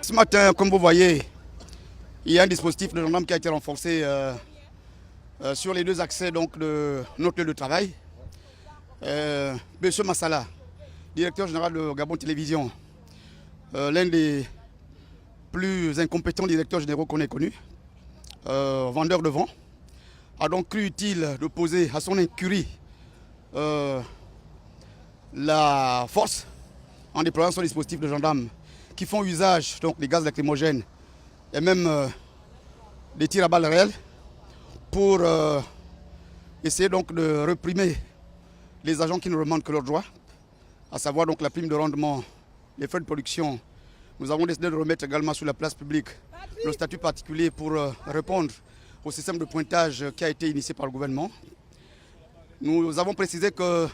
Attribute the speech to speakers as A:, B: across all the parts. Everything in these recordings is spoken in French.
A: Ce matin, comme vous voyez, il y a un dispositif de gendarme qui a été renforcé sur les deux accès donc, de notre lieu de travail. Monsieur Massala, directeur général de Gabon Télévision, l'un des plus incompétents directeurs généraux qu'on ait connus, vendeur de vent, a donc cru utile de poser à son incurie la force en déployant son dispositif de gendarmes qui font usage donc, des gaz lacrymogènes et même des tirs à balles réelles pour essayer donc de réprimer les agents qui ne demandent que leurs droits, à savoir donc la prime de rendement, les frais de production. Nous avons décidé de remettre également sur la place publique le statut particulier pour répondre au système de pointage qui a été initié par le gouvernement. Nous avons précisé que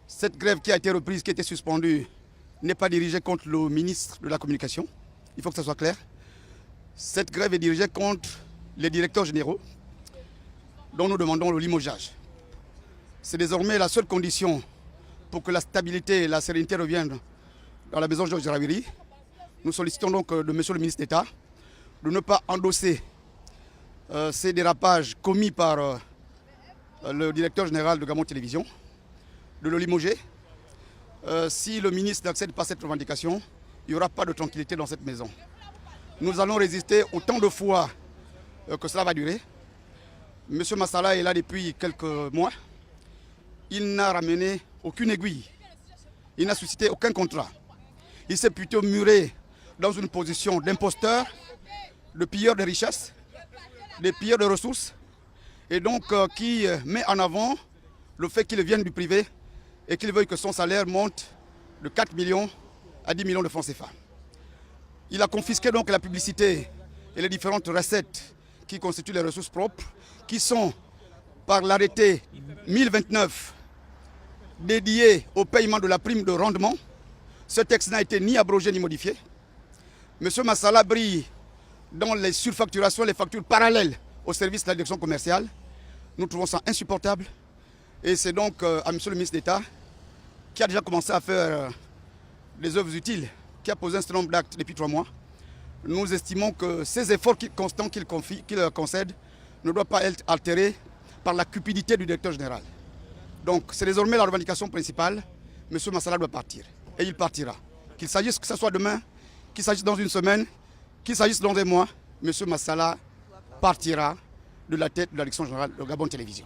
A: cette grève qui a été reprise, qui a été suspendue, n'est pas dirigée contre le ministre de la Communication. Il faut que ça soit clair. Cette grève est dirigée contre les directeurs généraux dont nous demandons le limogeage. C'est désormais la seule condition pour que la stabilité et la sérénité reviennent dans la maison Georges Raviri. Nous sollicitons donc de M. le ministre d'État de ne pas endosser ces dérapages commis par le directeur général de Gabon Télévision, de le limoger. Si le ministre n'accède pas à cette revendication, il n'y aura pas de tranquillité dans cette maison. Nous allons résister autant de fois que cela va durer. M. Massala est là depuis quelques mois. Il n'a ramené aucune aiguille. Il n'a suscité aucun contrat. Il s'est plutôt muré dans une position d'imposteur, de pilleur de richesses, de pilleur de ressources, et donc qui met en avant le fait qu'il vienne du privé et qu'il veuille que son salaire monte de 4 millions à 10 millions de francs CFA. Il a confisqué donc la publicité et les différentes recettes qui constituent les ressources propres, qui sont, par l'arrêté 1029, dédiées au paiement de la prime de rendement. Ce texte n'a été ni abrogé ni modifié. M. Massala brille dans les surfacturations, les factures parallèles au service de la direction commerciale. Nous trouvons ça insupportable. Et c'est donc à M. le ministre d'État, qui a déjà commencé à faire des œuvres utiles, qui a posé un certain nombre d'actes depuis 3 mois. Nous estimons que ces efforts constants qu'il concède ne doivent pas être altérés par la cupidité du directeur général. Donc c'est désormais la revendication principale. M. Massala doit partir. Et il partira. Qu'il s'agisse que ce soit demain, qu'il s'agisse dans une semaine, qu'il s'agisse dans des mois, M. Massala partira de la tête de la direction générale de Gabon Télévision.